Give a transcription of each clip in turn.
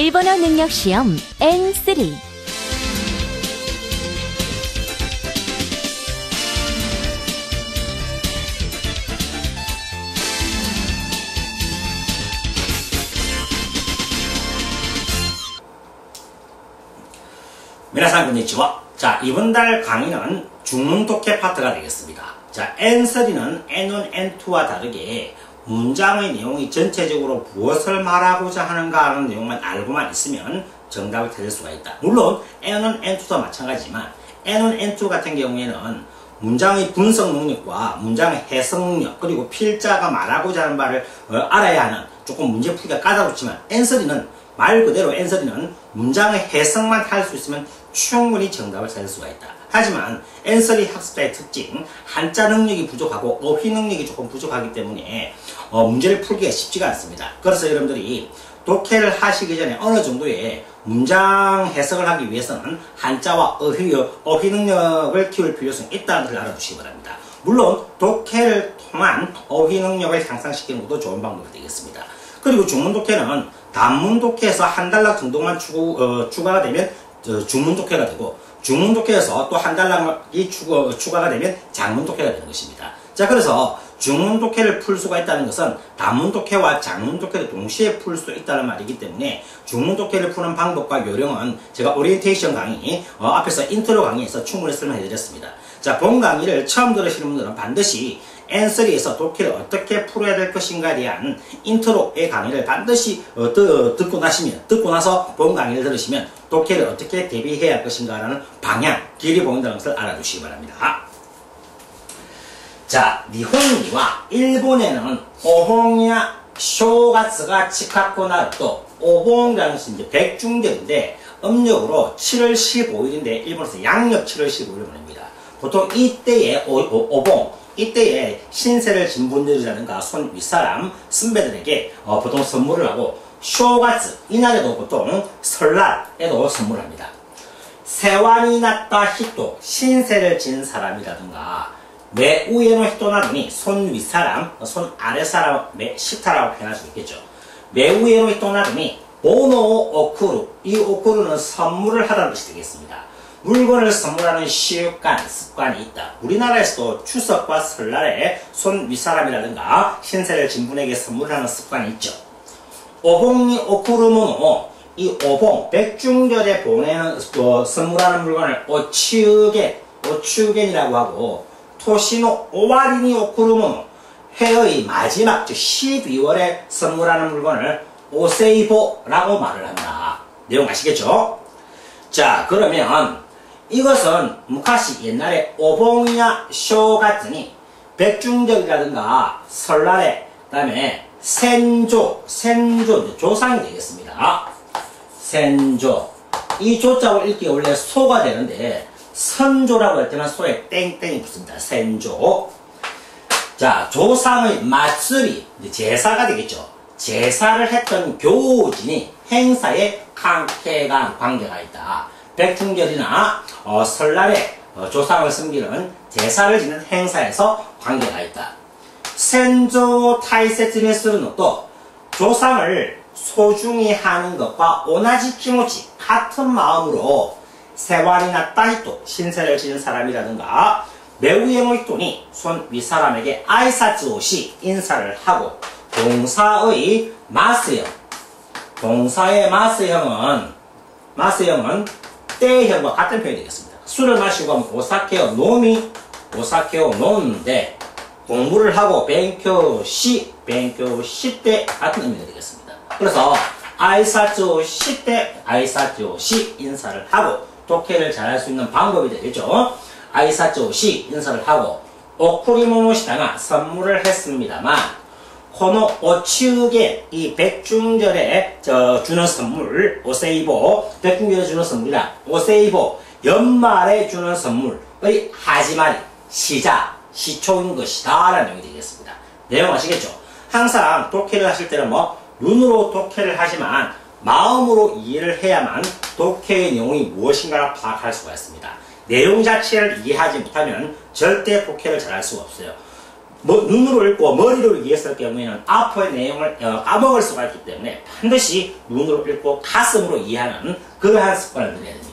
일본어 능력 시험 N3. 미나상 konnichiwa. 자, 이번 달 강의는 중문독해 파트가 되겠습니다. 자, N3는 N1, N2와 다르게 문장의 내용이 전체적으로 무엇을 말하고자 하는가 하는 내용만 알고만 있으면 정답을 찾을 수가 있다. 물론 N1, N2도 마찬가지지만 N1, N2 같은 경우에는 문장의 분석 능력과 문장의 해석 능력 그리고 필자가 말하고자 하는 바를 알아야 하는 조금 문제 풀기가 까다롭지만 N3는 말 그대로 N3는 문장의 해석만 할 수 있으면 충분히 정답을 찾을 수가 있다. 하지만 N3 학습자의 특징, 한자 능력이 부족하고 어휘 능력이 조금 부족하기 때문에 문제를 풀기가 쉽지가 않습니다. 그래서 여러분들이 독해를 하시기 전에 어느 정도의 문장 해석을 하기 위해서는 한자와 어휘 능력을 키울 필요성이 있다는 것을 알아두시기 바랍니다. 물론 독해를 통한 어휘 능력을 향상시키는 것도 좋은 방법이 되겠습니다. 그리고 중문독해는 단문독해에서 한 단락 정도만 추가가 되면 중문독해가 되고 중문독해에서 또 한 단락이 추가가 되면 장문독해가 되는 것입니다. 자, 그래서 중문독해를 풀 수가 있다는 것은 단문독해와 장문독해를 동시에 풀 수 있다는 말이기 때문에 중문독해를 푸는 방법과 요령은 제가 오리엔테이션 강의 앞에서 인트로 강의에서 충분히 설명해드렸습니다. 자, 본 강의를 처음 들으시는 분들은 반드시 N3에서 독해를 어떻게 풀어야 될 것인가에 대한 인트로의 강의를 반드시 듣고 나서 본 강의를 들으시면 독해를 어떻게 대비해야 할 것인가라는 방향, 길이 보인다는 것을 알아두시기 바랍니다. 자, 니혼니와 일본에는 오봉야 쇼가츠가 치카코 나르또 오봉이라는 것은 이제 백중절인데 음력으로 7월 15일인데 일본에서 양력 7월 15일을 보냅니다. 보통 이때에 오봉 이때에 신세를 진 분들이라든가 손 윗사람, 선배들에게 보통 선물을 하고 쇼가츠, 이날에도 보통 설날에도 선물을 합니다. 세완이 났다 히토, 신세를 진 사람이라든가 메우에노 히토나더니 손 윗사람, 손 아랫사람, 시타라고 표현할 수 있겠죠. 메우에노 히토나더니 모노 오쿠루, 이 오쿠루는 선물을 하다는 것이 되겠습니다. 물건을 선물하는 습관이 있다. 우리나라에서도 추석과 설날에 손 윗사람이라든가 신세를 진 분에게 선물하는 습관이 있죠. 오봉이 오쿠르모노, 이 오봉, 백중절에 보내는 선물하는 물건을 오치우겐이라고 하고 토시노 오와리니 오쿠르모노, 해의 마지막 즉 12월에 선물하는 물건을 오세이보라고 말을 한다. 내용 아시겠죠? 자, 그러면 이것은 무카시 옛날에 오봉이나 쇼가츠니 백중절이라든가 설날에 그다음에 센조 조상이 되겠습니다. 센조, 이 조자를 읽기가 원래 소가 되는데 선조라고 할 때는 소에 땡땡이 붙습니다. 센조. 자, 조상의 마쓰리, 제사가 되겠죠. 제사를 했던 교진이 행사에 관계가 있다. 백중절이나 설날에 조상을 섬기는 제사를 지는 행사에서 관계가 있다. 센조 타이세츠니 쓰는 것도 조상을 소중히 하는 것과 오나지 키모치 같은 마음으로 세완이나 따히토 신세를 지는 사람이라든가 메우에노 히토니 손 윗사람에게 아이사츠오시 인사를 하고 동사의 마스형, 동사의 마스형은 때형과 같은 표현이 되겠습니다. 술을 마시고 하면 오사케오 노미, 오사케오 노는데 공부를 하고 뱅교시 때 같은 의미가 되겠습니다. 그래서 아이사츠오시 때 아이사츠오시 인사를 하고 독해를 잘할 수 있는 방법이 되겠죠. 아이사츠오시 인사를 하고 오쿠리모노시다가 선물을 했습니다만 코노 오치우게 이 백중절에 주는 선물 오세이보, 백중절에 주는 선물이라 오세이보 연말에 주는 선물의 하지마리 시초인 것이다 라는 내용이 되겠습니다. 내용 아시겠죠? 항상 독해를 하실 때는 눈으로 독해를 하지만 마음으로 이해를 해야만 독해의 내용이 무엇인가를 파악할 수가 있습니다. 내용 자체를 이해하지 못하면 절대 독해를 잘할 수가 없어요. 눈으로 읽고 머리로 이해했을 경우에는 앞의 내용을 까먹을 수가 있기 때문에 반드시 눈으로 읽고 가슴으로 이해하는 그러한 습관을 들여야 됩니다.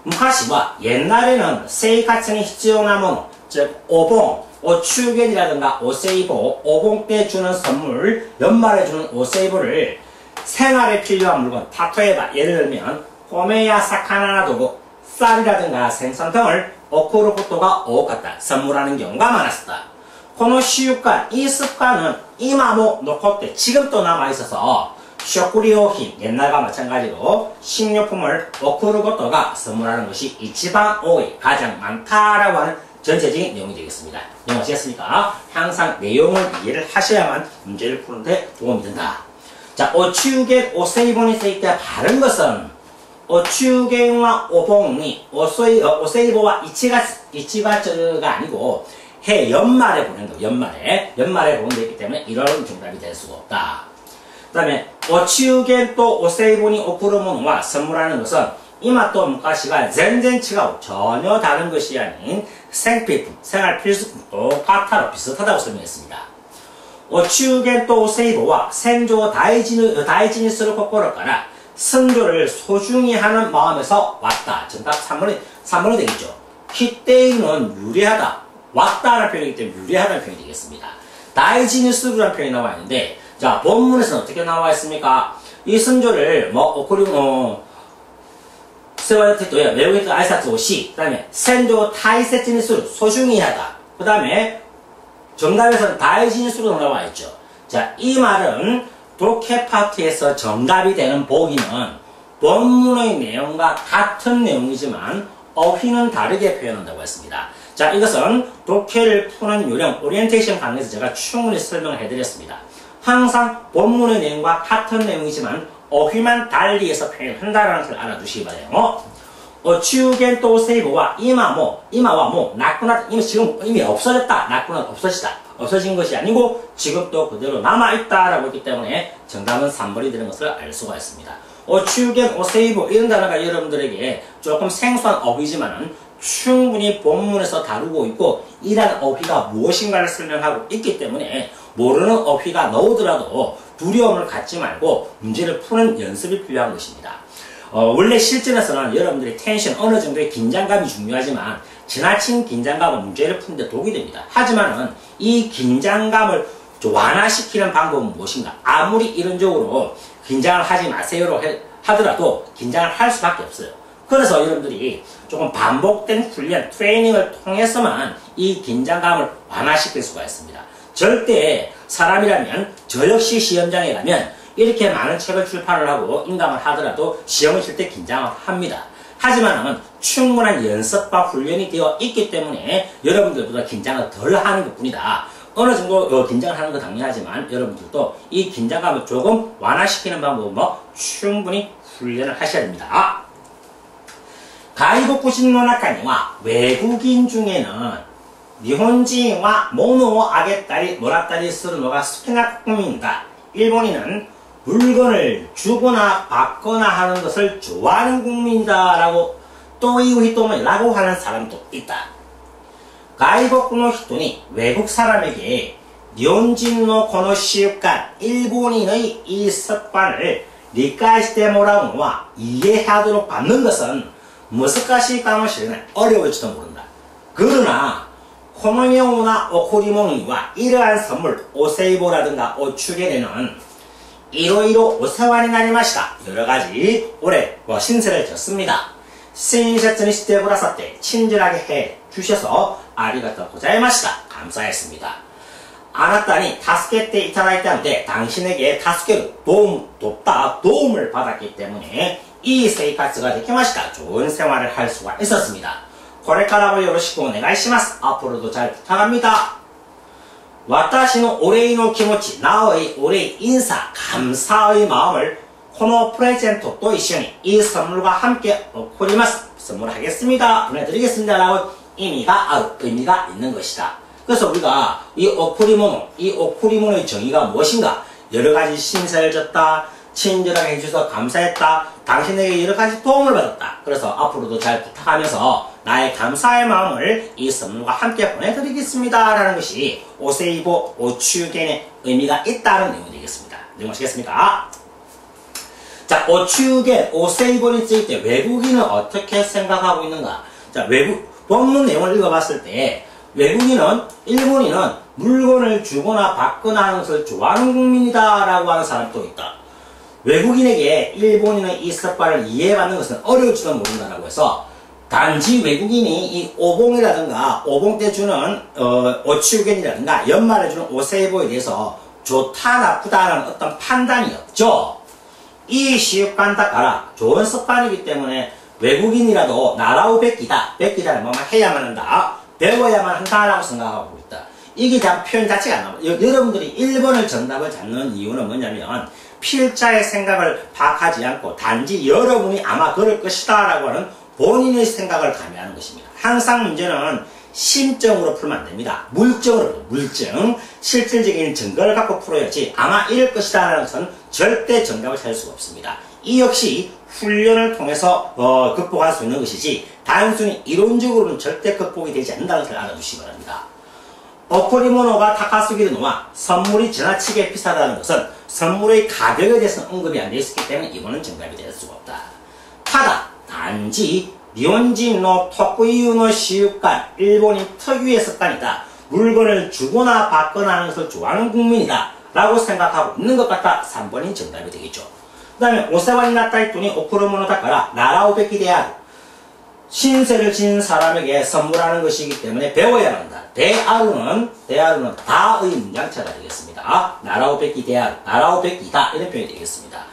昔は 옛날에는 세이카츠니 히치요나 모노, 즉 오봉, 오추겐이라든가 오세이보, 오봉 때 주는 선물, 연말에 주는 오세이보를 생활에 필요한 물건, 타토에바 예를 들면 호메야 사카나나 도구, 쌀이라든가 생선 등을 오쿠르 코토가 오갔다 선물하는 경우가 많았다. この習慣, 이 습관은 이마모 노코테 지금도 남아있어서 쇼쿠리오힌, 옛날과 마찬가지로 식료품을 오쿠르 고토가 선물하는 것이 이치반 오이, 가장 많다라고 하는 전체적인 내용이 되겠습니다. 이해하시겠습니까? 항상 내용을 이해를 하셔야만 문제를 푸는데 도움이 된다. 자, 오치우겐 오세이본이 쓰일때 바른 것은 오치우겐과 오봉이 오세이보와 이치가가 아니고 해 연말에 보낸 거, 연말에 보낸 데 있기 때문에 이런 정답이 될 수가 없다. 그 다음에 오치우겐 또 오세이본이 오쿠르모노와 선물하는 것은 이마 또昔가 전전치가 전혀 다른 것이 아닌 생필품, 생활 필수품 똑같아로 비슷하다고 설명했습니다. 오치우겐 또 오세이보와 생조 다이지니스를 거꾸로가라 선조를 소중히 하는 마음에서 왔다. 정답 3번이 되겠죠. 히때이는 유리하다. 왔다라는 표현이기 때문에 유리하다는 표현이 되겠습니다. 다이지니스라는 표현이 나와 있는데, 자, 본문에서는 어떻게 나와 있습니까? 이 선조를, 세와이테토야, 외국에도 아이사츠 오시, 그 다음에, 센조 타이세지니스를 소중히 하다. 그 다음에, 정답에서는 다이지니스로 나와 있죠. 자, 이 말은, 독해 파트에서 정답이 되는 보기는, 본문의 내용과 같은 내용이지만, 어휘는 다르게 표현한다고 했습니다. 자, 이것은 독해를 푸는 요령, 오리엔테이션 강의에서 제가 충분히 설명을 해드렸습니다. 항상 본문의 내용과 같은 내용이지만 어휘만 달리해서 표현을 한다는 것을 알아두시기 바라요. 오치우겐 또 세이보와 이마와 나꾸나, 지금 이미 없어졌다. 나꾸나 없어지다. 없어진 것이 아니고 지금도 그대로 남아있다라고 했기 때문에 정답은 3번이 되는 것을 알 수가 있습니다. 오치우겐 오세이보 이런 단어가 여러분들에게 조금 생소한 어휘지만은 충분히 본문에서 다루고 있고 이란 어휘가 무엇인가를 설명하고 있기 때문에 모르는 어휘가 나오더라도 두려움을 갖지 말고 문제를 푸는 연습이 필요한 것입니다. 원래 실전에서는 여러분들의 텐션, 어느 정도의 긴장감이 중요하지만 지나친 긴장감은 문제를 푸는데 독이 됩니다. 하지만은 이 긴장감을 완화시키는 방법은 무엇인가? 아무리 이론적으로 긴장을 하지 마세요로 하더라도 긴장을 할 수밖에 없어요. 그래서 여러분들이 조금 반복된 훈련, 트레이닝을 통해서만 이 긴장감을 완화시킬 수가 있습니다. 절대 사람이라면 저 역시 시험장에 가면 이렇게 많은 책을 출판을 하고 인강을 하더라도 시험을 칠 때 긴장을 합니다. 하지만 충분한 연습과 훈련이 되어 있기 때문에 여러분들보다 긴장을 덜 하는 것 뿐이다. 어느 정도 긴장을 하는 건 당연하지만 여러분들도 이 긴장감을 조금 완화시키는 방법은 충분히 훈련을 하셔야 됩니다. 가이고쿠신 노나카니와 외국인 중에는 니혼지와 모노 아게따리 모라따리 스르노가 스키나 국민이다. 일본인은 물건을 주거나 받거나 하는 것을 좋아하는 국민이다 라고 또이우 히토모라고 하는 사람도 있다. 가이고쿠노 히토니 외국 사람에게 니혼진노 코노 시습관 일본인의 이 습관을 리카이시테 모라우노와 이해하도록 받는 것은 무스카시 까모시는 어려울지도 모른다. 그러나 코노용우나 오코리몽이와 이러한 선물 오세이보라든가 오추게레는 이로이로 오세와니 나리마시다. 여러가지 올해 신세를 졌습니다. 신세츠니 시테고라사테 친절하게 해 주셔서 아리가또 고자이마시다. 감사했습니다. 아나타니 타스케테 이타다이타는데 당신에게 타스케를 도움을 받았기 때문에 이 세이카츠가 되키마시다. 좋은 생활을 할 수가 있었습니다. これからもよろしくお願いします。 앞으로도 잘 부탁합니다. 私のお礼の気持ち、나의お礼、 인사, 감사의 마음을 このプレゼントと一緒に이 선물과 함께送ります. 선물하겠습니다. 보내드리겠습니다. 라고 의미가 있는 것이다. 그래서 우리가 이 오쿠리모노의 정의가 무엇인가? 여러가지 신세를 졌다. 친절하게 해주셔서 감사했다. 당신에게 여러가지 도움을 받았다. 그래서 앞으로도 잘 부탁하면서 나의 감사의 마음을 이 선물과 함께 보내드리겠습니다. 라는 것이 오세이보 오추겐의 의미가 있다는 내용이 되겠습니다. 내용 아시겠습니까? 자, 오추겐, 오세이보를 쓸 때 외국인은 어떻게 생각하고 있는가? 자, 본문 내용을 읽어봤을 때 외국인은, 일본인은 물건을 주거나 받거나 하는 것을 좋아하는 국민이다 라고 하는 사람도 있다. 외국인에게 일본인의 이 습관을 이해받는 것은 어려울지도 모른다라고 해서 단지 외국인이 이 오봉이라든가 오봉 때 주는 오치우겐이라든가 연말에 주는 오세이보에 대해서 좋다 나쁘다라는 어떤 판단이 없죠. 이 시습관 닦아라. 좋은 습관이기 때문에 외국인이라도 나라우 뺏기다는 뭐만 해야만 한다. 배워야만 한다라고 생각하고 있다. 이게 표현 자체가 안 나와요. 여러분들이 1번을 정답을 잡는 이유는 뭐냐면 필자의 생각을 파악하지 않고 단지 여러분이 아마 그럴 것이다 라고 하는 본인의 생각을 가미하는 것입니다. 항상 문제는 심정으로 풀면 안 됩니다. 물증으로, 물증, 실질적인 증거를 갖고 풀어야지 아마 이럴 것이다 라는 것은 절대 정답을 찾을 수가 없습니다. 이 역시 훈련을 통해서 극복할 수 있는 것이지 단순히 이론적으로는 절대 극복이 되지 않는다는 것을 알아두시기 바랍니다. 오코리모노가 타카스기를 놓아 선물이 지나치게 비싸다는 것은 선물의 가격에 대해서는 언급이 안 되어 있었기 때문에 이거는 정답이 될 수가 없다. 타다, 단지 니혼진노 토쿠이유노 시습관, 일본인 특유의 습관이다. 물건을 주거나 받거나 하는 것을 좋아하는 국민이다 라고 생각하고 있는 것 같다. 3번이 정답이 되겠죠. 그 다음에 오세와니 나타 했더니 오코리모노 다카라 나라오 베키 대하루, 신세를 지닌 사람에게 선물하는 것이기 때문에 배워야 한다. 대아루는 다의 문장체가 되겠습니다. 나라오 베키 대아루, 나라오 베키다 이런 표현이 되겠습니다.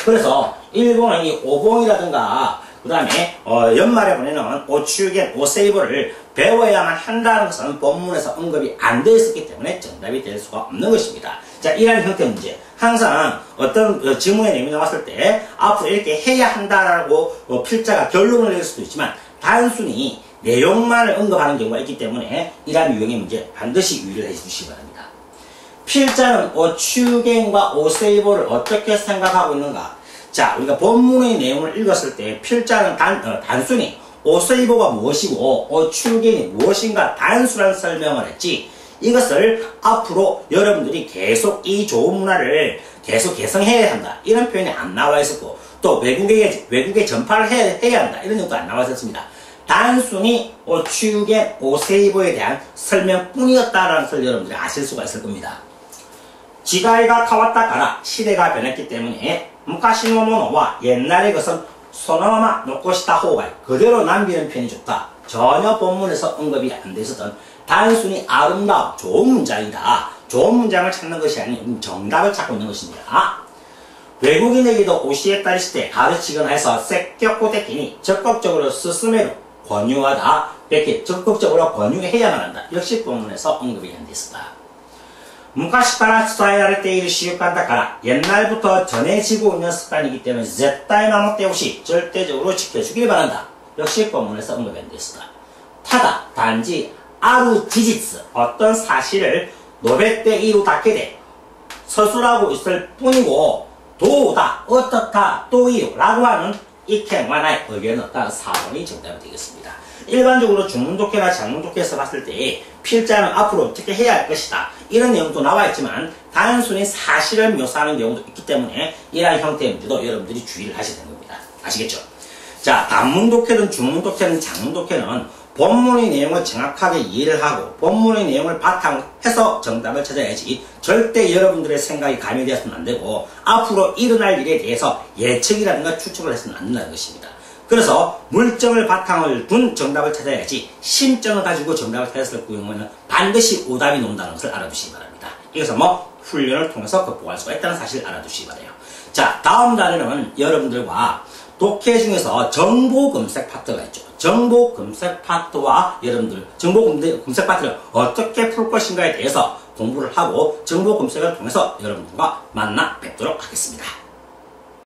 그래서 일본은 이 오봉이라든가 그 다음에 연말에 보내는 오추겐, 오세이보를 배워야만 한다는 것은 본문에서 언급이 안 되어 있었기 때문에 정답이 될 수가 없는 것입니다. 자, 이러한 형태 문제. 항상 어떤 지문의 내용이 나왔을 때 앞으로 이렇게 해야 한다라고 필자가 결론을 낼 수도 있지만 단순히 내용만을 언급하는 경우가 있기 때문에 이러한 유형의 문제 반드시 유의를 해주시기 바랍니다. 필자는 오추겐과 오세이보를 어떻게 생각하고 있는가? 자, 우리가 본문의 내용을 읽었을 때 필자는 단순히 오세이보가 무엇이고 오추겐이 무엇인가 단순한 설명을 했지 이것을 앞으로 여러분들이 계속 이 좋은 문화를 계속 개성해야 한다 이런 표현이 안 나와 있었고 또 외국에 전파를 해야 한다 이런 것도 안 나와 있었습니다. 단순히 오추겐, 오세이보에 대한 설명뿐이었다라는 것을 여러분들이 아실 수가 있을 겁니다. 지가이가 타왔다 가라, 시대가 변했기 때문에 무카시노 모노와 옛날의 것은 소나마마 놓고시다 호가 그대로 남기는 편이 좋다. 전혀 본문에서 언급이 안 돼 있었던 단순히 아름다운 좋은 문장이다. 좋은 문장을 찾는 것이 아닌 정답을 찾고 있는 것입니다. 외국인에게도 오시에 따르시되 가르치거나 해서 섹격고대끼니 적극적으로 스스메로 권유하다. 이렇게 적극적으로 권유해야만 한다. 역시 본문에서 언급이 안 돼 있었다. 무카시카라 스타이라르테이르 시습관다카라 옛날부터 전해지고 있는 습관이기 때문에絶対 守ってほしい 절대적으로 지켜주길 바란다. 역시 본문에서 언급이 안 돼 있었다. 타다, 단지 아루 지지츠 어떤 사실을 노베떼 이루 닦게돼 서술하고 있을 뿐이고 도우다, 어떻다, 또이요 라고 하는 이켄와나의 의견은 없다. 4번이 정답이 되겠습니다. 일반적으로 중문독해나 장문독해에서 봤을 때 필자는 앞으로 어떻게 해야 할 것이다 이런 내용도 나와 있지만 단순히 사실을 묘사하는 경우도 있기 때문에 이러한 형태의 문제도 여러분들이 주의를 하셔야 되는 겁니다. 아시겠죠? 자, 단문독해든 중문독해든 장문독해는 본문의 내용을 정확하게 이해를 하고 본문의 내용을 바탕으로 해서 정답을 찾아야지 절대 여러분들의 생각이 가미되어서는 안 되고 앞으로 일어날 일에 대해서 예측이라든가 추측을 해서는 안 된다는 것입니다. 그래서 물정을 바탕을 둔 정답을 찾아야지 심정을 가지고 정답을 찾았을 경우에는 반드시 오답이 나온다는 것을 알아두시기 바랍니다. 이것은 훈련을 통해서 극복할 수가 있다는 사실을 알아두시기 바라요. 자, 다음 단에는 여러분들과 독해 중에서 정보 검색 파트가 있죠. 정보 검색 파트와 여러분들 정보 검색 파트를 어떻게 풀 것인가에 대해서 공부를 하고 정보 검색을 통해서 여러분들과 만나 뵙도록 하겠습니다.